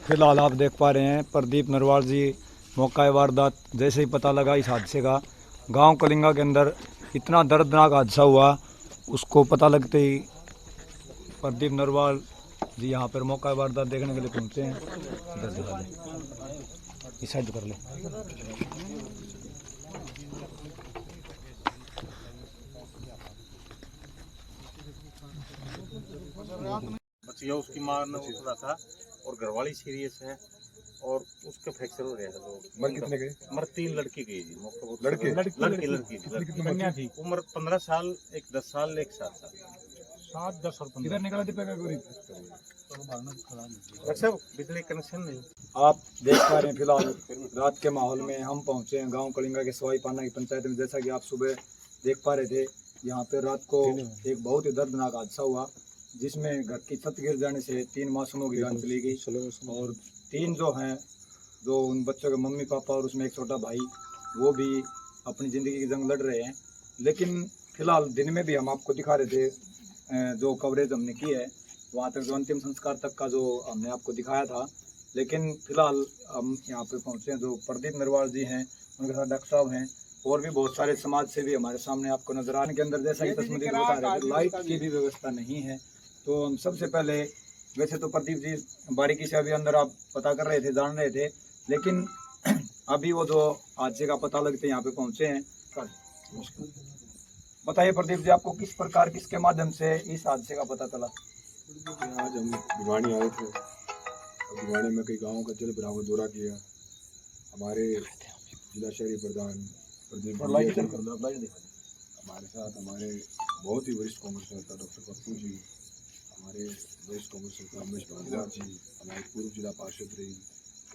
फिलहाल आप देख पा रहे हैं प्रदीप नरवाल जी मौका वारदात जैसे ही पता लगा इस हादसे का, गांव कलिंगा के अंदर इतना दर्दनाक हादसा हुआ, उसको पता लगते ही प्रदीप नरवाल जी यहाँ पर मौका वारदात देखने के लिए पहुँचे हैं। इस साइड कर ले। बचिया उसकी मां ने उतरा था और घरवाली सीरियस है और उसका फ्रैक्चर हो गया है। मर कितने गए? मर 3 लड़की गई जी। लड़के? लड़की उम्र 15 साल, एक 10 साल, एक 7 साल। 7, 10 और 15 इधर निकला दीपक अच्छा बिजली कनेक्शन नहीं। आप देख पा रहे हैं फिलहाल रात के माहौल में हम पहुंचे हैं गांव कलिंगा के सवाई पाना की पंचायत में। जैसा कि आप सुबह देख पा रहे थे, यहाँ पे रात को एक बहुत ही दर्दनाक हादसा हुआ जिसमें घर की छत गिर जाने से 3 मासूमों की जान चली गई और 3 जो हैं, जो उन बच्चों के मम्मी पापा और उसमें एक छोटा भाई, वो भी अपनी ज़िंदगी की जंग लड़ रहे हैं। लेकिन फिलहाल दिन में भी हम आपको दिखा रहे थे, जो कवरेज हमने की है वहाँ तक, जो अंतिम संस्कार तक का जो हमने आपको दिखाया था। लेकिन फिलहाल हम यहाँ पे पहुँचे हैं, जो प्रदीप नरवाल जी हैं, उनके साथ डॉक्टर साहब हैं और भी बहुत सारे समाज सेवी हमारे सामने आपको नजर आने के अंदर। जैसा कि तस्वीर बता रहे थे, लाइट की भी व्यवस्था नहीं है। तो हम सबसे पहले, वैसे तो प्रदीप जी बारीकी से अभी अंदर आप पता कर रहे थे, जान रहे थे, लेकिन अभी वो जो हादसे का पता लगते यहाँ पे पहुँचे हैं। बताइए प्रदीप जी, आपको किस प्रकार, किसके माध्यम से इस हादसे का पता चला? आज हम भिवानी आए थे और भिवानी में कई गाँवों का जल भराव दौरा किया। हमारे जिला शहरी प्रधान प्रदीप, हमारे साथ हमारे बहुत ही वरिष्ठ कांग्रेस नेता डॉक्टर पप्पू जी, हमारे वरिष्ठ कांग्रेस नेता उमेश भारद्वाज जी, हमारे पूर्व जिला पार्षद रही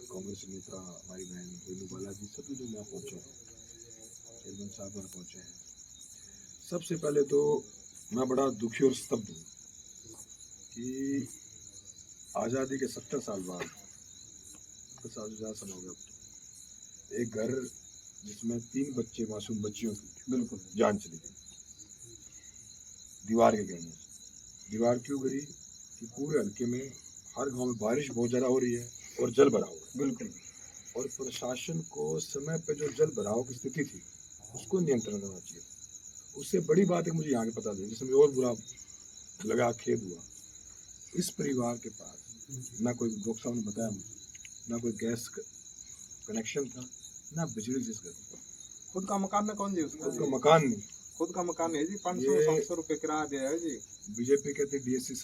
कांग्रेस नेता हमारी बहन रेणु बाला जी, सभी लोग यहाँ पहुँचे हैं, चेयरमैन साहब यहाँ पहुँचे हैं। सबसे पहले तो मैं बड़ा दुखी और स्तब्ध हूँ कि आज़ादी के 70 साल बाद, 50 साल हो गया, एक घर जिसमें 3 बच्चे, मासूम बच्चियों की बिल्कुल जान चली गई दीवार के गिरने से। दीवार क्यों गिरी कि पूरे हल्के में हर गांव में बारिश बहुत ज़्यादा हो रही है और जल भराव बिल्कुल, और प्रशासन को समय पे जो जल भराव की स्थिति थी उसको नियंत्रण करना चाहिए। उससे बड़ी बात है, मुझे यहाँ के पता चली जिसमें और बुरा लगा, खेद हुआ। इस परिवार के पास ना कोई, डॉक्टर साहब ने बताया मुझे, ना कोई गैस कनेक्शन था, ना बिजली। जिस घर खुद का मकान में कौन जी? खुद का मकान नहीं, खुद का मकान है जी। 500-700 रुपए किराया दिया है जी। बीजेपी कहते डीएससी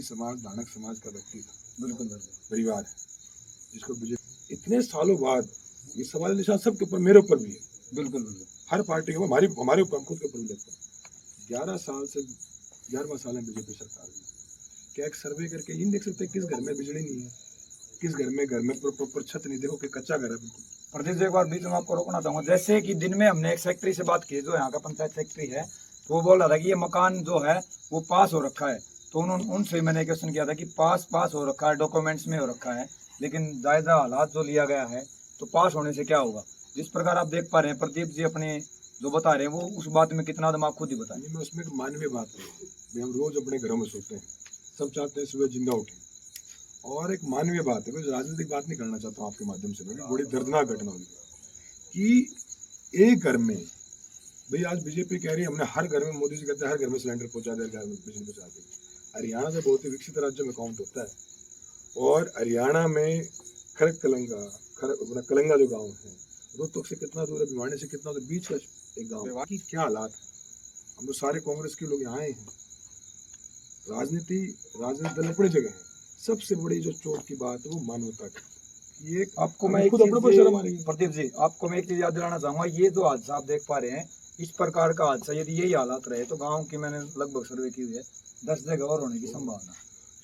समाज धानक समाज का व्यक्ति था, बिल्कुल परिवार है जिसको बीजेपी इतने सालों बाद ये सवाल निशान सबके ऊपर, मेरे ऊपर भी है, बिल्कुल हर पार्टी के, हमारे ऊपर, खुद के ऊपर भी लगता है। 11 साल से 11वां साल है बीजेपी सरकार में। क्या एक सर्वे करके ये देख सकते किस घर में बिजली नहीं है, किस घर में प्रॉपर छत नहीं, देखो कि कच्चा घर है बिल्कुल। प्रदीप जी, एक बार बीच में आपको रोकना चाहूँगा। जैसे कि दिन में हमने एक सेक्रेटरी से बात की, जो यहाँ का पंचायत सेक्रेटरी है, तो वो बोल रहा था कि ये मकान जो है वो पास हो रखा है। तो उन्होंने उनसे मैंने क्वेश्चन किया था कि पास हो रखा है, डॉक्यूमेंट्स में हो रखा है, लेकिन जायजा हालात जो लिया गया है तो पास होने से क्या होगा? जिस प्रकार आप देख पा रहे हैं प्रदीप जी अपने जो बता रहे हैं, वो उस बात में कितना दम आप खुद ही बताएं। मैं उसमें एक मानवीय बात है, हम रोज अपने घरों में सोते हैं, सब चाहते हैं सुबह जिंदा उठे, और एक मानवीय बात है, कोई राजनीतिक बात नहीं करना चाहता हूँ आपके माध्यम से। मैं बड़ी दर्दनाक घटना हुई कि एक घर में, भाई आज बीजेपी कह रही है हमने हर घर में, मोदी जी कहते हैं हर घर में सिलेंडर पहुंचा दिया, घर में बिजली पहुंचा दी। हरियाणा से बहुत ही विकसित राज्यों में काउंट होता है, और हरियाणा में कलंगा जो गाँव है, रोहतक से कितना दूर है, भिवानी से कितना दूर, बीच का एक गाँव की क्या हालात है। हम लोग सारे कांग्रेस के लोग यहाँ आए हैं, राजनीति दल अपनी जगह है, सबसे बड़ी जो चोट की बात है वो मानवता की। ये आपको मैं प्रदीप जी, आपको मैं एक चीज याद दिलाना चाहूंगा, ये जो हादसा आप देख पा रहे हैं, इस प्रकार का हादसा यदि यही हालात रहे तो गांव की मैंने लगभग सर्वे की हुई है, 10 जगह और होने की संभावना।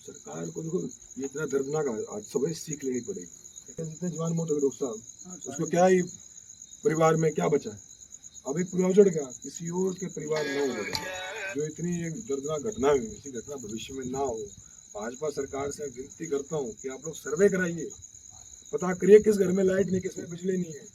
सरकार को देखो, ये इतना दर्दनाक हादसा है, सीख लेनी पड़ेगी। जितने जवान मौत हो गए डॉक्टर साहब, उसको क्या ही परिवार में क्या बचा है? अब एक परिवार उजड़ गया, किसी और के परिवार न उजड़ गया। जो इतनी एक दर्दनाक घटना हुई, ऐसी घटना भविष्य में ना हो। भाजपा सरकार से विनती करता हूँ कि आप लोग सर्वे कराइए, पता करिए किस घर में लाइट नहीं, किस में बिजली नहीं है।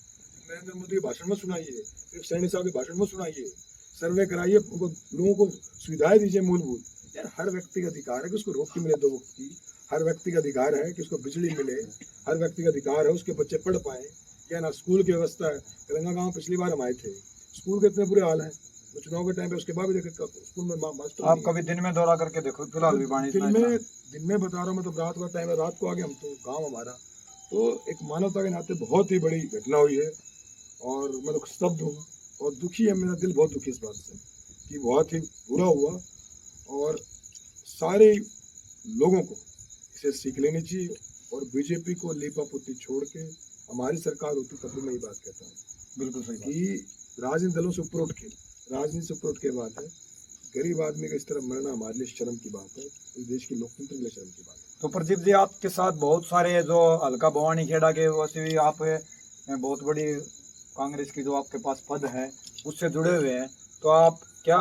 नरेंद्र मोदी के भाषण में सुनाइए, सिर्फ सैनी साहब के भाषण में सुनाइए, सर्वे कराइए, उनको लोगों को सुविधाएं दीजिए मूलभूत। यार हर व्यक्ति का अधिकार है कि उसको रोटी मिले 2 वक्त की, हर व्यक्ति का अधिकार है कि उसको बिजली मिले, हर व्यक्ति का अधिकार है उसके बच्चे पढ़ पाए। क्या ना स्कूल की व्यवस्था है। तेलंगाना गाँव पिछली बार हम आए थे, स्कूल के इतने बुरे हाल हैं, तो चुनाव के टाइम पे उसके बाद भी देखे स्कूल में मास्टर आप कभी दिन में दौरा करके देखो, फिलहाल भी पानी इतना है। दिन में बता रहा हूँ, मतलब रात का टाइम है, रात को आगे हम तो गांव हमारा, तो एक मानवता के नाते बहुत ही बड़ी घटना हुई है और मैं तो स्तब्ध हूँ और दुखी है, मेरा दिल बहुत दुखी इस बात से कि बहुत ही बुरा हुआ। और सारे लोगों को इसे सीख लेनी चाहिए और बीजेपी को लीपापोती छोड़ के हमारी सरकार होती तब भी मैं ये बात कहता हूँ बिल्कुल सही कि राजनीतिक दलों से ऊपर उठ के, राजनीति से ऊपर उठ के बात है, गरीब आदमी का इस तरह मरना हमारे लिए शर्म की बात है, इस देश के लोकतंत्र के लिए शर्म की बात है। तो प्रदीप जी, आपके साथ बहुत सारे जो हल्का भवानी खेड़ा के वैसे भी आप बहुत बड़ी कांग्रेस की जो आपके पास पद है उससे जुड़े हुए हैं, तो आप क्या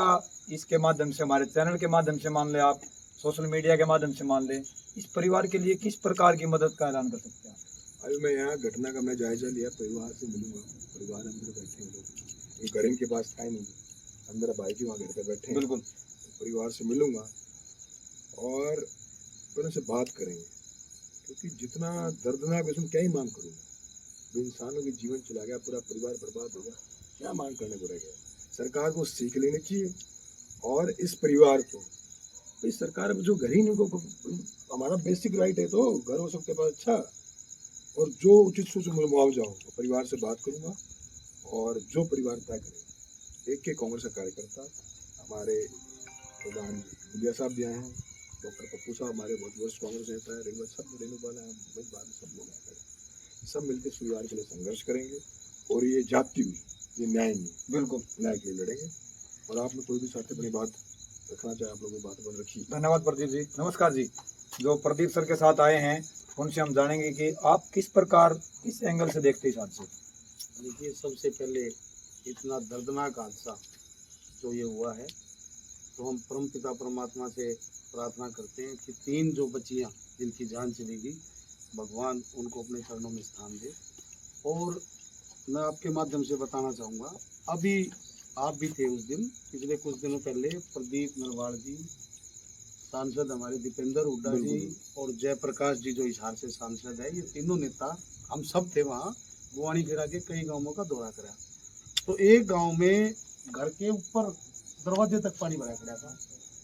इसके माध्यम से, हमारे चैनल के माध्यम से मान ले, आप सोशल मीडिया के माध्यम से मान ले, इस परिवार के लिए किस प्रकार की मदद का ऐलान कर सकते हैं? अभी मैं यहाँ घटना का मैं जायजा लिया, परिवार से मिलूंगा, परिवार अंदर बैठे हैं लोग, घर इनके पास था ही नहीं, अंदर भाई जी वहाँ घर पे बैठे हैं, बिल्कुल परिवार से मिलूंगा और फिर उनसे बात करेंगे, क्योंकि जितना दर्दनाक उसमें क्या ही मांग करूँगा, इंसानों के जीवन चला गया, पूरा परिवार बर्बाद हो गया, क्या मांग करने को रह गया। सरकार को सीख लेनी चाहिए और इस परिवार को, भाई सरकार जो घर ही नहीं को, हमारा बेसिक राइट है, तो घर हो सबके पास, अच्छा, और जो उचित सूच मुआवजा हो तो परिवार से बात करूंगा और जो परिवार तय करेगा। एक के कांग्रेस का कार्यकर्ता हमारे प्रधान बुलिया साहब भी आए हैं, डॉक्टर पप्पू साहब हमारे बहुत वर्ष कांग्रेस नेता है, रेणु सब रेणु बाला हैं, सब लोग आए, सब मिलकर इस परिवार के लिए संघर्ष करेंगे और ये जाति हुई, ये न्याय नहीं, बिल्कुल न्याय के लिए लड़ेंगे। और आप में कोई भी साथी अपनी बात रखना चाहे, आप लोगों की बात बन रखिए। धन्यवाद प्रदीप जी। नमस्कार जी, जो प्रदीप सर के साथ आए हैं उनसे हम जानेंगे कि आप किस प्रकार, किस एंगल से देखते हैं हादसे। देखिए, सबसे पहले इतना दर्दनाक हादसा जो ये हुआ है, तो हम परम पिता परमात्मा से प्रार्थना करते हैं कि 3 जो बच्चियां जिनकी जान चली गई, भगवान उनको अपने चरणों में स्थान दे। और मैं आपके माध्यम से बताना चाहूँगा, अभी आप भी थे उस दिन, पिछले कुछ दिनों पहले प्रदीप नरवाल जी, सांसद हमारे दीपेंद्र हुड्डा जी और जयप्रकाश जी जो हिसार से सांसद है, ये तीनों नेता हम सब थे वहाँ, भवानी खेड़ा के कई गांवों का दौरा करा। तो एक गांव में घर के ऊपर दरवाजे तक पानी भरा खड़ा था,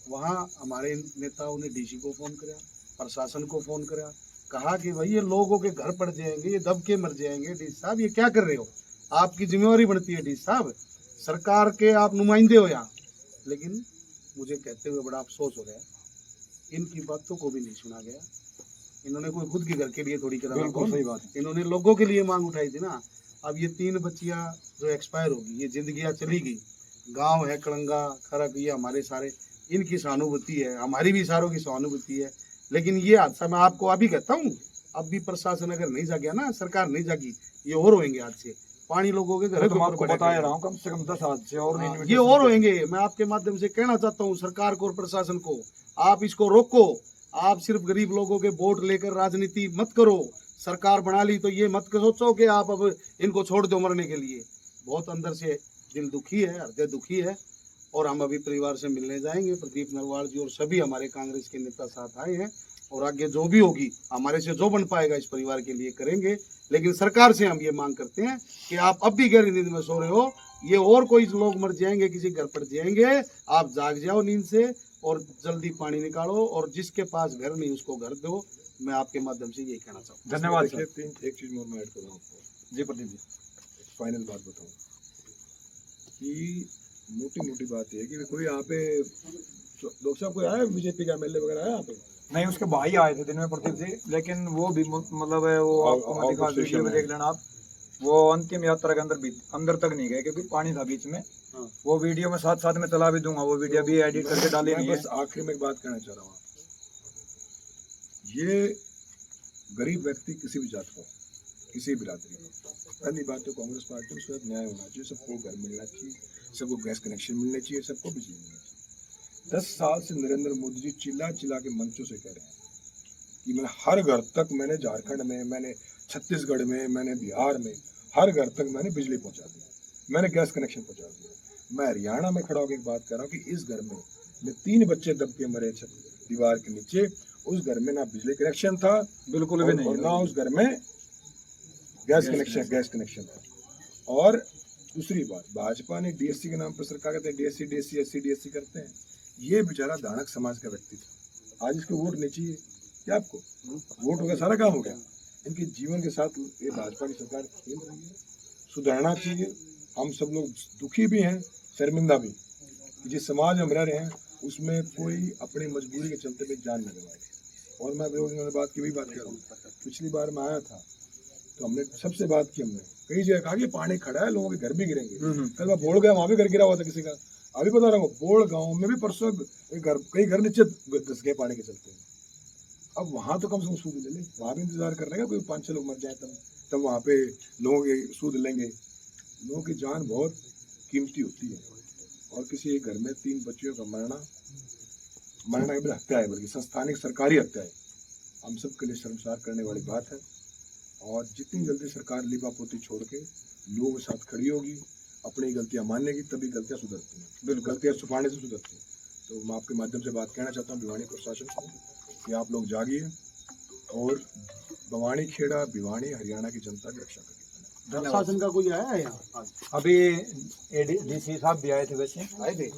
वहाँ हमारे नेताओं ने डीसी को फ़ोन करा, प्रशासन को फ़ोन करा, कहा कि भाई ये लोगों के घर पड़ जाएंगे, ये दब के मर जाएंगे, डी साहब ये क्या कर रहे हो, आपकी जिम्मेवारी बनती है डी साहब, सरकार के आप नुमाइंदे हो यहाँ। लेकिन मुझे कहते हुए बड़ा अफसोस हो रहा है, इनकी बातों को भी नहीं सुना गया। इन्होंने कोई खुद के घर के लिए थोड़ी करा, बिल्कुल सही बात है, इन्होंने लोगों के लिए मांग उठाई थी ना। अब ये 3 बच्चियां जो एक्सपायर होगी, ये जिंदगियां चली गई, गांव है कलंगा खरक, ये हमारे सारे, इनकी सहानुभूति है, हमारी भी सारों की सहानुभूति है। लेकिन ये हादसा मैं आपको अभी कहता हूँ, अब भी प्रशासन अगर नहीं जागया ना, सरकार नहीं जागी, ये और होंगे हादसे, पानी लोगों के घर तो मैं आपको बता रहा हूँ, कम से कम 10 हादसे और ये और होंगे। मैं आपके माध्यम से कहना चाहता हूँ सरकार को और प्रशासन को, आप इसको रोको। आप सिर्फ गरीब लोगों के वोट लेकर राजनीति मत करो, सरकार बना ली तो ये मत सोचो कि आप अब इनको छोड़ दो मरने के लिए। बहुत अंदर से दिल दुखी है, हृदय दुखी है। और हम अभी परिवार से मिलने जाएंगे, प्रदीप नरवाल जी और सभी हमारे कांग्रेस के नेता साथ आए हैं, और आगे जो भी होगी हमारे से जो बन पाएगा इस परिवार के लिए करेंगे। लेकिन सरकार से हम ये मांग करते हैं कि आप अब भी गहरी नींद में सो रहे हो, ये और कोई लोग मर जाएंगे, किसी घर पर जाएंगे, आप जाग जाओ नींद से और जल्दी पानी निकालो, और जिसके पास घर नहीं उसको घर दो। मैं आपके माध्यम से यही कहना चाहूँ। धन्यवाद सर। एक चीज और मैं ऐड कर रहा हूँ जी प्रदीप जी, फाइनल बात बताऊँ कि मोटी बात है कि कोई यहाँ पे लोग साहब कोई आया, बीजेपी का एमएलए वगैरह आया यहाँ पे? नहीं, उसके भाई आए थे दिन में प्रदीप जी, लेकिन वो भी मतलब है वो आपको मैं दिखा, वीडियो में देख लेना आप, वो अंतिम यात्रा के अंदर तक नहीं गए क्योंकि पानी था बीच में। वो वीडियो में साथ में चला भी दूंगा, वो वीडियो भी एडिट करके डाली नहीं है। बस आखिरी में एक बात कहना चाह रहा हूँ, ये गरीब व्यक्ति किसी भी जात का, किसी बिरादरी का, पहली बात तो कांग्रेस पार्टी में उसके न्याय होना चाहिए, सबको घर मिलना चाहिए, सबको गैस कनेक्शन मिलना चाहिए, सबको बिजली मिलना चाहिए। 10 साल से नरेंद्र मोदी जी चिल्ला के मंचों से कह रहे हैं कि मैं हर घर तक, मैंने झारखंड में, मैंने छत्तीसगढ़ में, मैंने बिहार में, हर घर तक मैंने बिजली पहुंचा दी, मैंने गैस कनेक्शन पहुंचा दिया, मैं हरियाणा में खड़ा होकर एक बात कर रहा हूँ कि इस घर में 3 बच्चे दब के मरे छत दीवार के नीचे। उस घर में ना बिजली कनेक्शन था बिल्कुल भी नहीं, और ना उस घर में गैस कनेक्शन था। और दूसरी बात, भाजपा ने डीएससी के नाम पर सरकार कहते हैं डीएससी एससी करते हैं। ये बेचारा दानक समाज का व्यक्ति था, आज इसको वोट नहीं चाहिए क्या? आपको वोट हो गया, सारा काम हो गया। इनके जीवन के साथ ये भाजपा की सरकार खेल रही है, सुधरना चाहिए। हम सब लोग दुखी भी हैं, शर्मिंदा भी, जिस समाज में हम रह रहे हैं उसमें कोई अपनी मजबूरी के चलते भी जान न गवाए। और मैं उन्होंने बात की भी बात कर रहा हूँ, पिछली बार मैं आया था तो हमने सबसे बात की, हमने कई जगह कहा कि पानी खड़ा है, लोगों के घर भी गिरेंगे। कल मैं बोल गया, वहाँ भी घर गिरा हुआ था किसी का। अभी बता रहा हूँ, बोल गांव में भी परसों कई घर नीचे दस गए पानी के चलते। अब वहाँ तो कम से कम सूद ले लें, वहाँ भी इंतजार कर रहे हैं कोई 5-6 लोग मर जाए तब वहाँ पे लोगों के सूद लेंगे। लोगों की जान बहुत कीमती होती है, और किसी एक घर में 3 बच्चियों का मरना की हत्या है, बल्कि संस्थानिक सरकारी हत्या है, हम सब के लिए शर्मसार करने वाली बात है। और जितनी जल्दी सरकार लीपापोती छोड़ के लोगों के साथ खड़ी होगी, अपनी गलतियां मानेगी, तभी गलतियां सुधरती हैं। बिल्कुल, गलतियां छुपाने से सुधरती हैं। तो मैं आपके माध्यम से बात कहना चाहता हूँ भिवानी प्रशासन को कि आप लोग जागिए और भवानी खेड़ा, भिवानी, हरियाणा की जनता की रक्षा करिए। प्रशासन का कोई आया है यहाँ? अभी डीसी साहब भी आए थे, वैसे आए थे।